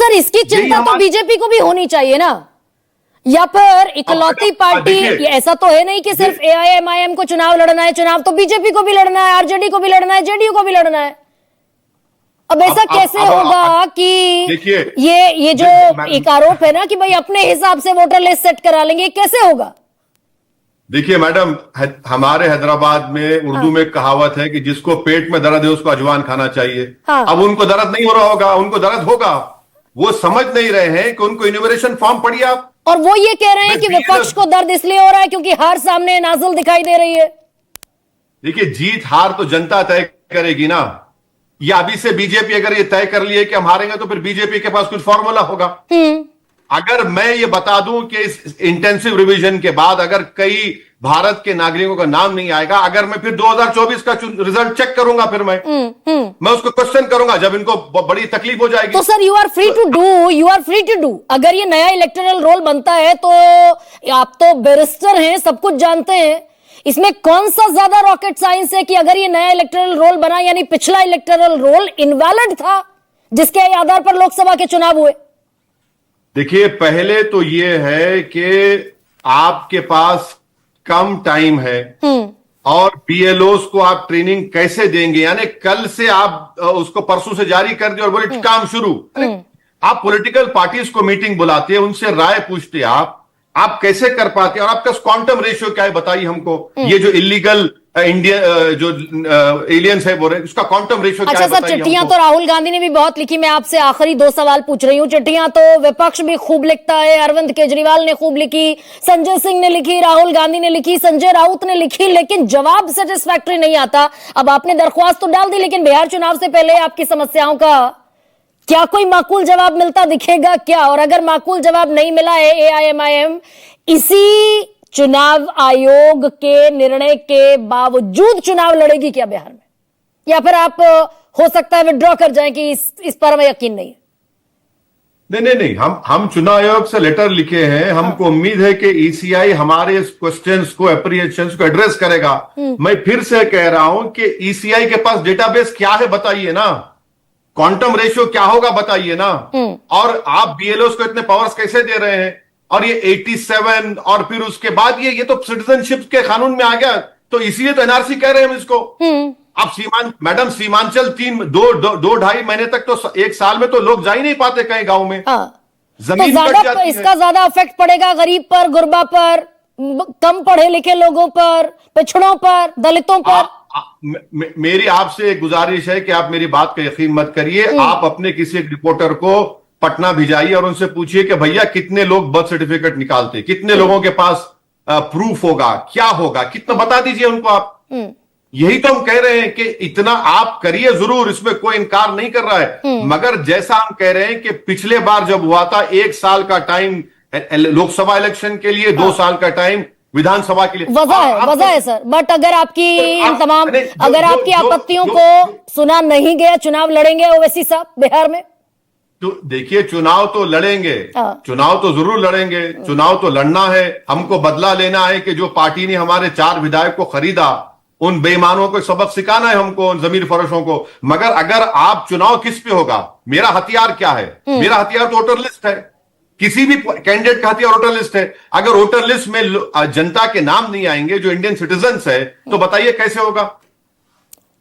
Sir इसकी चिंता तो बीजेपी को भी होनी चाहिए ना, या फिर इकलौती पार्टी, ऐसा तो है नहीं कि सिर्फ एआईएमआईएम को चुनाव लड़ना है, चुनाव तो बीजेपी को भी लड़ना है, आरजेडी को भी लड़ना है, जेडीयू को भी लड़ना है। अब ऐसा कैसे होगा कि ये जो एक आरोप है ना कि भाई अपने हिसाब से वोटर लिस्ट सेट करा लेंगे, कैसे होगा? देखिए मैडम, हमारे हैदराबाद में उर्दू में कहावत है कि जिसको पेट में दर्द है उसको अजवान खाना चाहिए। अब उनको दर्द नहीं हो रहा होगा, उनको दर्द होगा, वो समझ नहीं रहे हैं कि उनको इन्यूमरेशन फॉर्म पढ़िए आप। और वो ये कह रहे हैं कि विपक्ष को दर्द इसलिए हो रहा है क्योंकि हार सामने नाज़िल दिखाई दे रही है। देखिए, जीत हार तो जनता तय करेगी ना। या अभी से बीजेपी अगर ये तय कर लिए कि हम हारेंगे तो फिर बीजेपी के पास कुछ फॉर्मूला होगा। अगर मैं ये बता दूं कि इस इंटेंसिव रिवीजन के बाद अगर कई भारत के नागरिकों का नाम नहीं आएगा, अगर मैं फिर 2024 का रिजल्ट चेक करूंगा, फिर मैं उसको क्वेश्चन करूंगा जब इनको बड़ी तकलीफ हो जाएगी। तो sir you are free to do अगर ये नया इलेक्टोरल रोल बनता है तो आप तो बैरिस्टर हैं, सब कुछ जानते हैं, इसमें कौन सा ज्यादा रॉकेट साइंस है कि अगर ये नया इलेक्टोरल रोल बना, यानी पिछला इलेक्टोरल रोल इनवैलिड था जिसके आधार पर लोकसभा के चुनाव हुए। देखिए, पहले तो ये है कि आपके पास कम टाइम है और बीएलओस को आप ट्रेनिंग कैसे देंगे, यानी कल से आप उसको परसों से जारी कर दिए और बोले काम शुरू। आप पॉलिटिकल पार्टीज को मीटिंग बुलाते हैं, उनसे राय पूछते हैं, आप कैसे कर पाते हैं? और आपका क्वांटम रेशियो क्या है बताइए हमको। ये जो इलीगल इंडियन जो एलियंस है बोल रहे, उसका क्वांटम रेशियो क्या है बताइए। सर चिट्ठियां तो राहुल गांधी ने भी बहुत लिखी। मैं आपसे आखिरी 2 सवाल पूछ रही हूँ। चिट्ठियां तो विपक्ष भी खूब लिखता है, अरविंद केजरीवाल ने खूब लिखी, संजय सिंह ने लिखी, राहुल गांधी ने लिखी, संजय राउत ने लिखी, लेकिन जवाब सेटिस्फैक्टरी नहीं आता। अब आपने दरख्वास्त तो डाल दी, लेकिन बिहार चुनाव से पहले आपकी समस्याओं का क्या कोई माकूल जवाब मिलता दिखेगा क्या? और अगर माकूल जवाब नहीं मिला है, एआईएमआईएम इसी चुनाव आयोग के निर्णय के बावजूद चुनाव लड़ेगी क्या बिहार में? या फिर आप हो सकता है विड्रॉ कर जाएं कि इस पर हमें यकीन नहीं है? नहीं, हम चुनाव आयोग से लेटर लिखे हैं। हमको उम्मीद है कि ईसीआई हमारे इस क्वेश्चंस को, एप्रीहेंशंस को एड्रेस करेगा। मैं फिर से कह रहा हूं कि ईसीआई के पास डेटाबेस क्या है बताइए ना, क्वांटम रेशियो क्या होगा बताइए ना। और आप बीएलओस को इतने पावर्स कैसे दे रहे हैं? और ये 87 और फिर उसके बाद ये तो सिटीजनशिप के कानून में आ गया, तो इसीलिए तो एनआरसी कह रहे हैं हम इसको। आप मैडम सीमांचल 2-2.5 महीने तक तो, एक साल में तो लोग जा ही नहीं पाते कहीं गांव में। जमीन तो कट जाती है। इसका ज्यादा इफेक्ट पड़ेगा गरीब पर, गुरबा पर, कम पढ़े लिखे लोगों पर, पिछड़ों पर, दलितों पर। मेरी आपसे गुजारिश है कि आप मेरी बात का यकीन मत करिए। आप अपने किसी एक रिपोर्टर को पटना भिजाइए और उनसे पूछिए कि भैया कितने लोग बर्थ सर्टिफिकेट निकालते, कितने लोगों के पास प्रूफ होगा, क्या होगा, कितना बता दीजिए उनको आप। यही तो हम कह रहे हैं कि इतना आप करिए जरूर, इसमें कोई इनकार नहीं कर रहा है, मगर जैसा हम कह रहे हैं कि पिछले बार जब हुआ था 1 साल का टाइम लोकसभा इलेक्शन के लिए, 2 साल का टाइम विधानसभा के लिए, वजह है सर। बट अगर आपकी इन तमाम अगर आपकी आपत्तियों को सुना नहीं गया, चुनाव लड़ेंगे ओवैसी साहब बिहार में? तो देखिए, चुनाव तो लड़ेंगे, चुनाव तो जरूर लड़ेंगे, चुनाव तो लड़ना है। हमको बदला लेना है कि जो पार्टी ने हमारे 4 विधायक को खरीदा, उन बेईमानों को सबक सिखाना है हमको, उन जमीर फरोशों को। मगर अगर आप चुनाव किस पे होगा, मेरा हथियार क्या है? मेरा हथियार तो वोटर लिस्ट है। किसी भी कैंडिडेट का हथियार वोटर लिस्ट है। अगर वोटर लिस्ट में जनता के नाम नहीं आएंगे, जो इंडियन सिटीजन्स है, तो बताइए कैसे होगा?